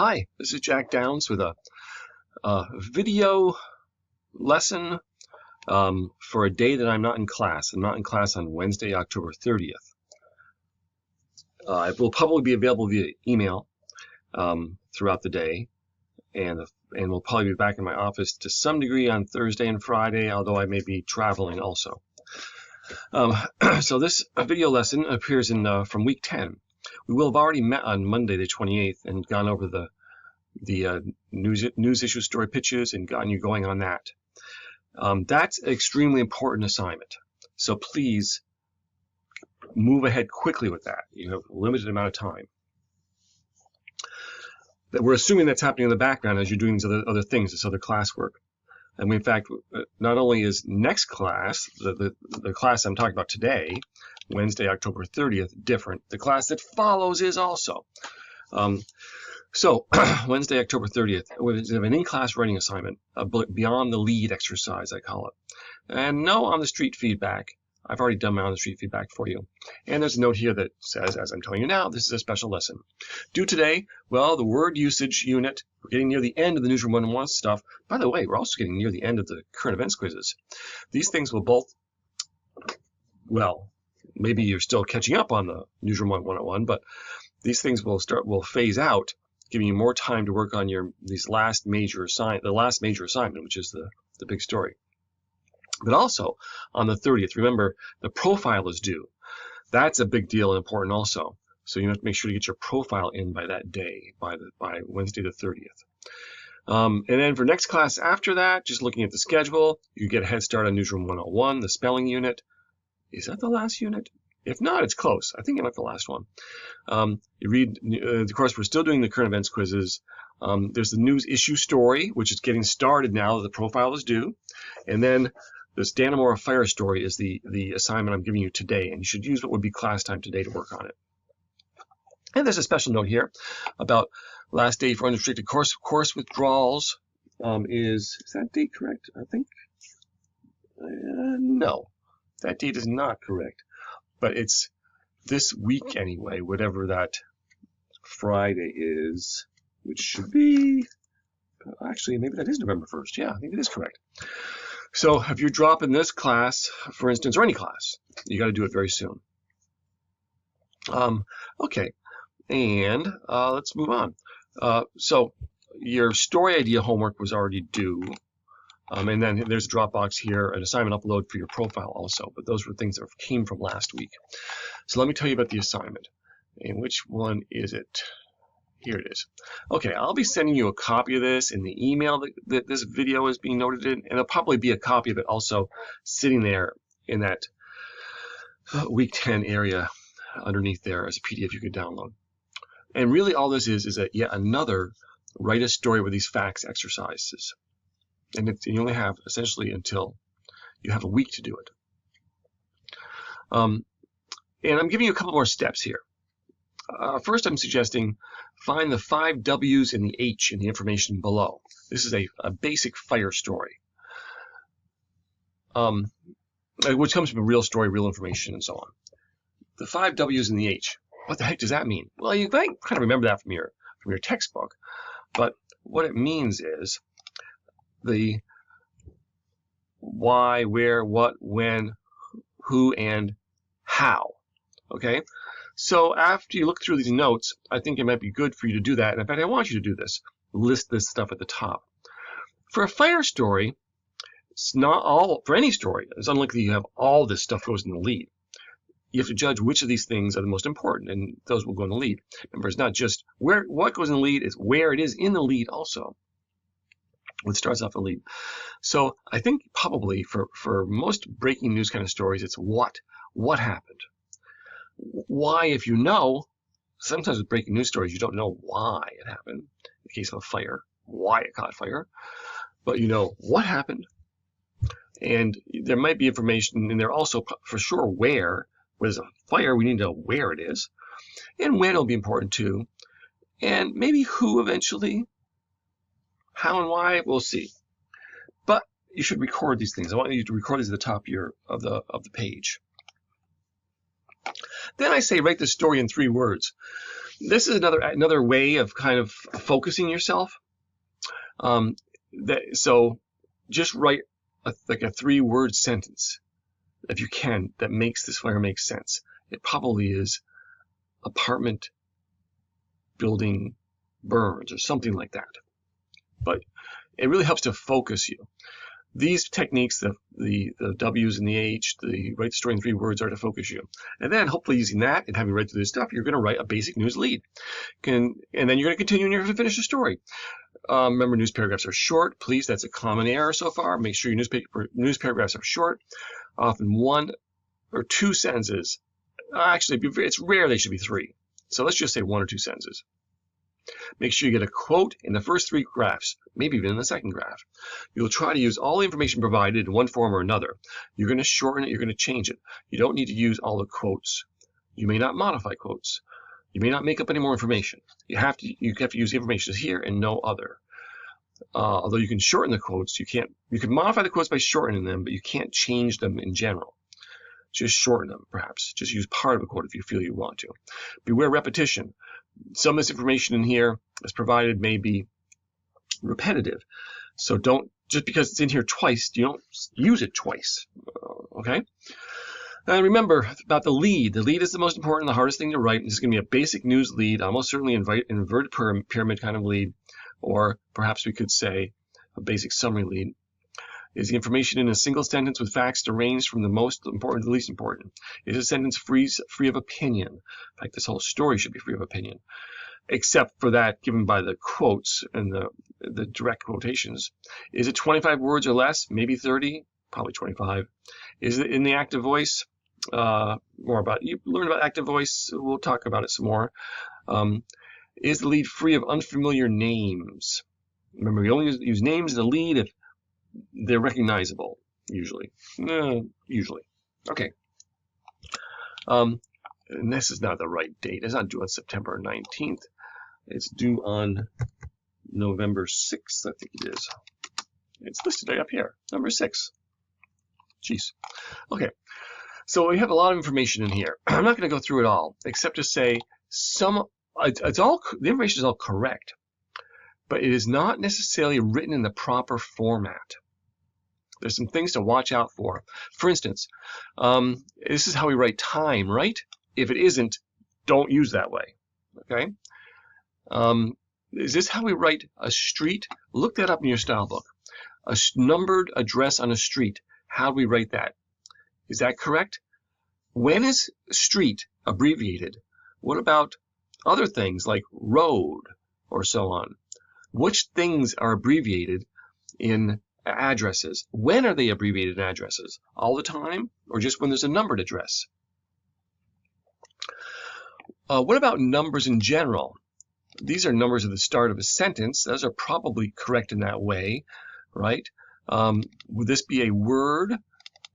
Hi, this is Jack Downs with a video lesson for a day that I'm not in class. I'm not in class on Wednesday, October 30th. It will probably be available via email throughout the day, and we'll probably be back in my office to some degree on Thursday and Friday, although I may be traveling also. So this video lesson appears in from week 10. We will have already met on Monday the 28th and gone over the news issue story pitches and gotten you going on that. That's an extremely important assignment. So please move ahead quickly with that. You have a limited amount of time. We're assuming that's happening in the background as you're doing these other things, this other classwork. And in fact, not only is next class, the class I'm talking about today, Wednesday, October 30th, different, the class that follows is also. So Wednesday, October 30th, we have an in-class writing assignment, beyond the lead exercise, I call it. And no on-the-street feedback. I've already done my on-the-street feedback for you. And there's a note here that says, as I'm telling you now, this is a special lesson. Due today, well, the word usage unit, we're getting near the end of the Newsroom 101 stuff. By the way, we're also getting near the end of the current events quizzes. These things will both, well, maybe you're still catching up on the Newsroom 101, but these things will phase out, giving you more time to work on the last major assignment, which is the big story. But also on the 30th, remember the profile is due. That's a big deal and important also. So you have to make sure to get your profile in by that day, by Wednesday the 30th. And then for next class after that, just looking at the schedule, you get a head start on Newsroom 101, the spelling unit. Is that the last unit? If not, it's close. I think it might be the last one. You read, of course, we're still doing the current events quizzes. There's the news issue story, which is getting started now that the profile is due. And then this Dannemora fire story is the assignment I'm giving you today, and you should use what would be class time today to work on it. And there's a special note here about last day for unrestricted course withdrawals. Is that date correct? I think no, that date is not correct. But it's this week anyway, whatever that Friday is, which should be, actually, maybe that is November 1st. Yeah, I think it is correct. So if you're dropping this class, for instance, or any class, you got to do it very soon. Okay, and let's move on. So your story idea homework was already due. And then there's a Dropbox here, an assignment upload for your profile also. But those were things that came from last week. So let me tell you about the assignment. And which one is it? Here it is. Okay, I'll be sending you a copy of this in the email that this video is being noted in. And there'll probably be a copy of it also sitting there in that week 10 area underneath there as a PDF you could download. And really all this is yet another write a story with these facts exercises. And you only have essentially until you have a week to do it. And I'm giving you a couple more steps here. First, I'm suggesting find the 5 W's and the H in the information below. This is a basic fire story, which comes from a real story, real information, and so on. The 5 W's and the H. What the heck does that mean? Well, you might kind of remember that from your textbook, but what it means is the why, where, what, when, who, and how. Okay? So after you look through these notes, I think it might be good for you to do that. And in fact, I want you to do this. List this stuff at the top. For a fire story, it's not all, for any story, it's unlikely you have all this stuff goes in the lead. You have to judge which of these things are the most important, and those will go in the lead. Remember, it's not just what goes in the lead, it's where it is in the lead also. What starts off the lead. So I think probably for most breaking news kind of stories, it's what happened. Why, if you know, sometimes with breaking news stories, you don't know why it happened. In the case of a fire, why it caught fire. But you know what happened. And there might be information in there also for sure where there's a fire, we need to know where it is. And when will be important too. And maybe who eventually. How and why, we'll see. But you should record these things. I want you to record these at the top of the page. Then I say write the story in 3 words. This is another way of kind of focusing yourself. So just write like a 3-word sentence, if you can, that makes this flyer make sense. It probably is apartment building burns or something like that. But it really helps to focus you. These techniques, the W's and the H, the write the story in 3 words, are to focus you. And then hopefully using that and having read through this stuff, you're going to write a basic news lead. And then you're going to continue and you're going to finish the story. Remember, news paragraphs are short. Please, that's a common error so far. Make sure your news paragraphs are short, often 1 or 2 sentences. Actually, it's rare they should be 3. So let's just say 1 or 2 sentences. Make sure you get a quote in the first 3 graphs, maybe even in the second graph. You'll try to use all the information provided in one form or another. You're going to shorten it. You're going to change it. You don't need to use all the quotes. You may not modify quotes. You may not make up any more information. You have to use the information here and no other. Although you can shorten the quotes, you can modify the quotes by shortening them, but you can't change them in general. Just shorten them, perhaps. Just use part of a quote if you feel you want to. Beware repetition. Some of this information in here as provided may be repetitive. So don't, just because it's in here twice, you don't use it twice. Okay? And remember about the lead. The lead is the most important, the hardest thing to write. This is going to be a basic news lead, almost certainly inverted pyramid kind of lead, or perhaps we could say a basic summary lead. Is the information in a single sentence with facts arranged from the most important to the least important? Is a sentence free of opinion? In fact, this whole story should be free of opinion, except for that given by the quotes and the direct quotations. Is it 25 words or less? Maybe 30, probably 25. Is it in the active voice? You learn about active voice. We'll talk about it some more. Is the lead free of unfamiliar names? Remember, we only use names in the lead if they're recognizable, usually. Usually. Okay. And this is not the right date. It's not due on September 19th. It's due on November 6th, I think it is. It's listed right up here, number 6. Jeez. Okay. So we have a lot of information in here. I'm not going to go through it all, except to say the information is all correct, but it is not necessarily written in the proper format. There's some things to watch out for. For instance, this is how we write time, right? If it isn't, don't use that way. Okay? Is this how we write a street? Look that up in your style book. A numbered address on a street. How do we write that? Is that correct? When is street abbreviated? What about other things like road or so on? Which things are abbreviated in addresses? When are they abbreviated in addresses? All the time, or just when there's a numbered address? What about numbers in general? These are numbers at the start of a sentence. Those are probably correct in that way, right? Would this be a word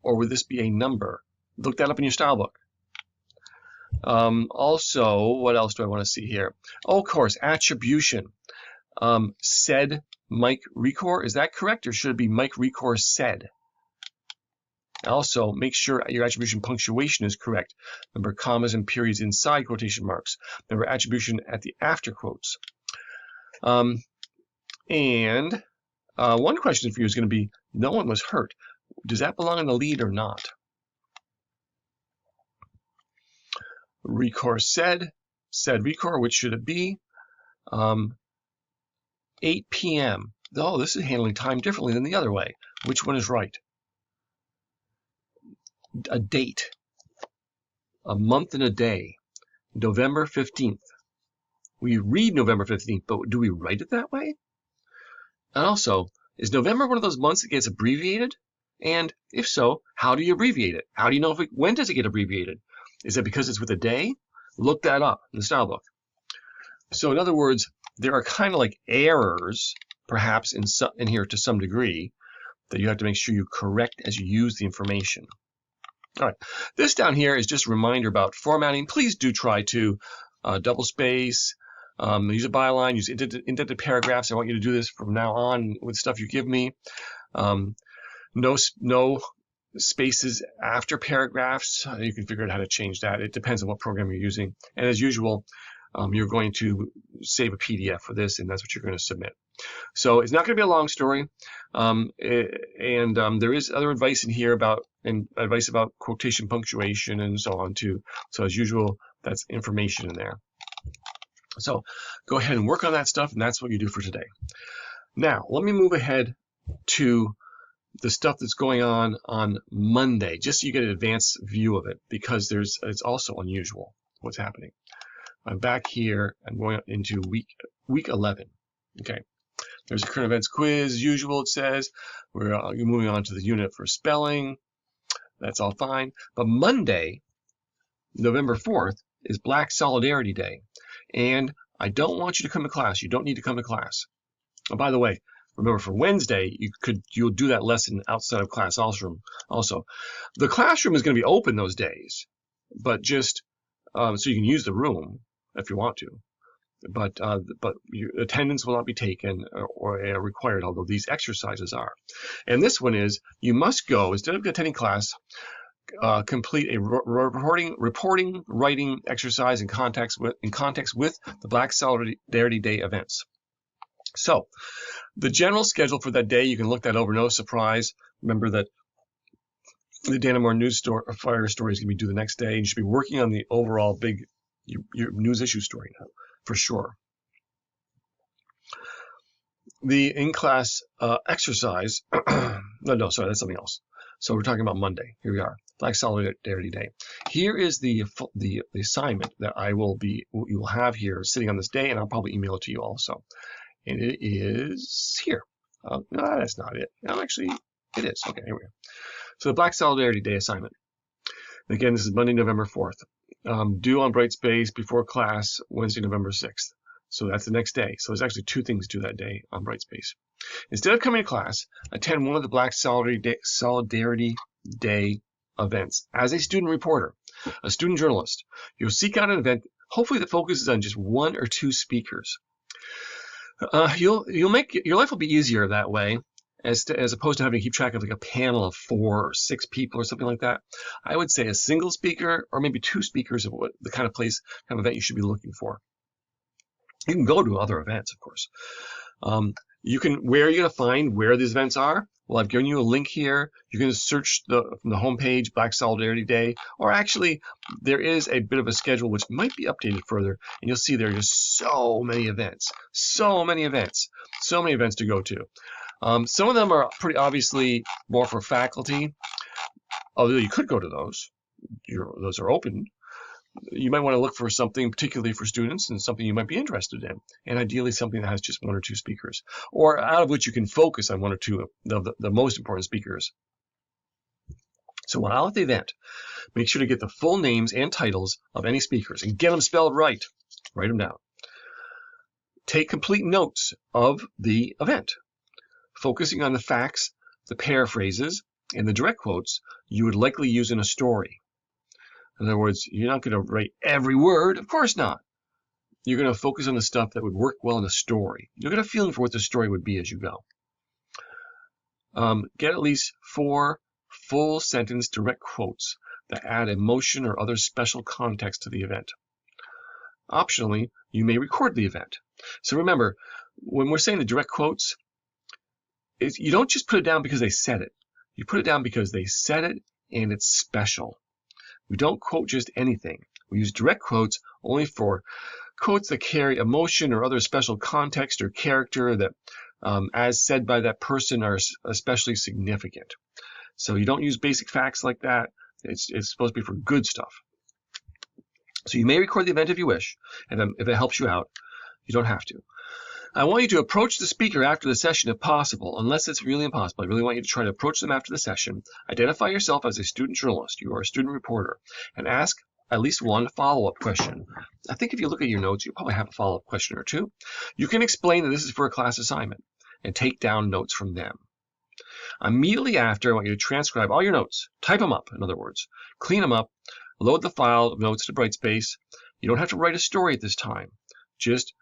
or would this be a number? Look that up in your style book. Also, what else do I want to see here? Oh, of course, attribution. Said Mike Recor, is that correct, or should it be Mike Recor said? Also, make sure your attribution punctuation is correct. Remember, commas and periods inside quotation marks. Remember, attribution at the after quotes. One question for you is going to be, no one was hurt. Does that belong in the lead or not? Recor said Recor, which should it be? 8 p.m. Oh, this is handling time differently than the other way. Which one is right? A date. A month and a day. November 15th. We read November 15th, but do we write it that way? And also, is November one of those months that gets abbreviated? And if so, how do you abbreviate it? How do you know when does it get abbreviated? Is it because it's with a day? Look that up in the style book. So in other words, there are kind of like errors, perhaps in here to some degree, that you have to make sure you correct as you use the information. All right, this down here is just a reminder about formatting. Please do try to double space, use a byline, use indented paragraphs. I want you to do this from now on with stuff you give me. No spaces after paragraphs. You can figure out how to change that. It depends on what program you're using. And as usual, you're going to save a PDF for this, and that's what you're going to submit. So it's not going to be a long story, there is other advice in here about quotation punctuation and so on too. So as usual, that's information in there. So go ahead and work on that stuff, and that's what you do for today. Now let me move ahead to the stuff that's going on Monday, just so you get an advanced view of it, because it's also unusual what's happening. I'm back here. I'm going into week 11. Okay. There's a current events quiz, as usual, it says. We're moving on to the unit for spelling. That's all fine. But Monday, November 4th, is Black Solidarity Day. And I don't want you to come to class. You don't need to come to class. Oh, by the way, remember for Wednesday, you'll do that lesson outside of class also. The classroom is going to be open those days, but just so you can use the room if you want to. But your attendance will not be taken or required, although these exercises are. And this one is, you must go, instead of attending class, complete a reporting writing exercise in context with the Black Solidarity Day events. So the general schedule for that day, you can look that over, no surprise. Remember that the Dana Moore Fire story is going to be due the next day, and you should be working on the overall big your news issue story now, for sure. The in-class exercise, no, sorry, that's something else. So we're talking about Monday. Here we are, Black Solidarity Day. Here is the assignment that you will have here sitting on this day, and I'll probably email it to you also. And it is here. No, that's not it. No, actually, it is. Okay, here we go. So the Black Solidarity Day assignment. Again, this is Monday, November 4th. Due on Brightspace before class, Wednesday, November 6th. So that's the next day. So there's actually two things due that day on Brightspace. Instead of coming to class, attend one of the Black Solidarity Day events as a student reporter, a student journalist. You'll seek out an event, hopefully that focuses on just one or two speakers. Your life will be easier that way, as opposed to having to keep track of like a panel of 4 or 6 people or something like that. I would say a single speaker or maybe 2 speakers of what the kind of event you should be looking for. You can go to other events, of course. Where are you going to find where these events are? Well, I've given you a link here. You can search from the homepage, Black Solidarity Day, or actually there is a bit of a schedule which might be updated further, and you'll see there are just so many events to go to. Some of them are pretty obviously more for faculty, although you could go to those. Those are open. You might want to look for something particularly for students and something you might be interested in, and ideally something that has just 1 or 2 speakers, or out of which you can focus on 1 or 2 of the most important speakers. So while at the event, make sure to get the full names and titles of any speakers and get them spelled right. Write them down. Take complete notes of the event, focusing on the facts, the paraphrases, and the direct quotes you would likely use in a story. In other words, you're not going to write every word. Of course not. You're going to focus on the stuff that would work well in a story. You'll get a feeling for what the story would be as you go. Get at least 4 full sentence direct quotes that add emotion or other special context to the event. Optionally, you may record the event. So remember, when we're saying the direct quotes, you don't just put it down because they said it. You put it down because they said it and it's special. We don't quote just anything. We use direct quotes only for quotes that carry emotion or other special context or character that, as said by that person, are especially significant. So you don't use basic facts like that. It's supposed to be for good stuff. So you may record the event if you wish, and if it helps you out, you don't have to. I want you to approach the speaker after the session if possible, unless it's really impossible. I really want you to try to approach them after the session. Identify yourself as a student journalist. You are a student reporter, and ask at least 1 follow-up question. I think if you look at your notes, you'll probably have a follow-up question or 2. You can explain that this is for a class assignment and take down notes from them. Immediately after, I want you to transcribe all your notes. Type them up, in other words. Clean them up. Load the file of notes to Brightspace. You don't have to write a story at this time. Just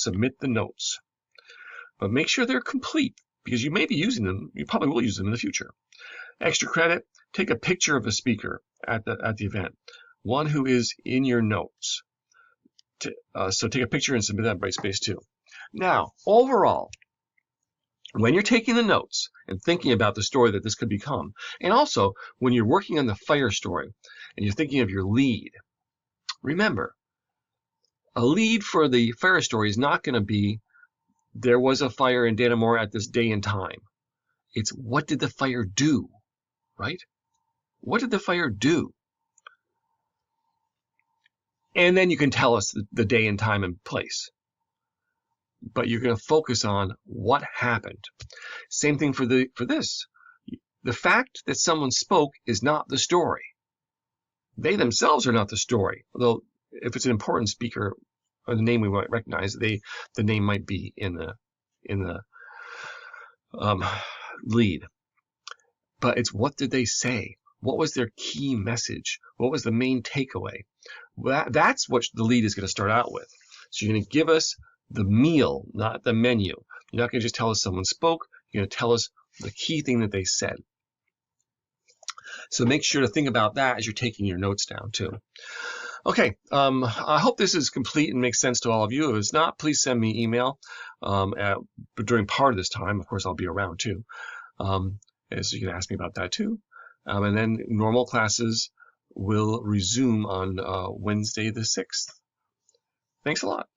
submit the notes. But make sure they're complete, because you may be using them. You probably will use them in the future. Extra credit, take a picture of a speaker at the event, one who is in your notes. So take a picture and submit that in Brightspace too. Now, overall, when you're taking the notes and thinking about the story that this could become, and also when you're working on the fire story and you're thinking of your lead, remember, a lead for the fire story is not going to be, there was a fire in Dannemora at this day and time. It's, what did the fire do, right? What did the fire do? And then you can tell us the day and time and place. But you're going to focus on what happened. Same thing for this. The fact that someone spoke is not the story. They themselves are not the story. Although if it's an important speaker or the name we might recognize, the name might be in the lead. But it's, what did they say? What was their key message? What was the main takeaway? That's what the lead is going to start out with. So you're going to give us the meal, not the menu. You're not going to just tell us someone spoke. You're going to tell us the key thing that they said. So make sure to think about that as you're taking your notes down too. Okay, I hope this is complete and makes sense to all of you. If it's not, please send me email during part of this time. Of course, I'll be around too. So you can ask me about that too. And then normal classes will resume on Wednesday the 6th. Thanks a lot.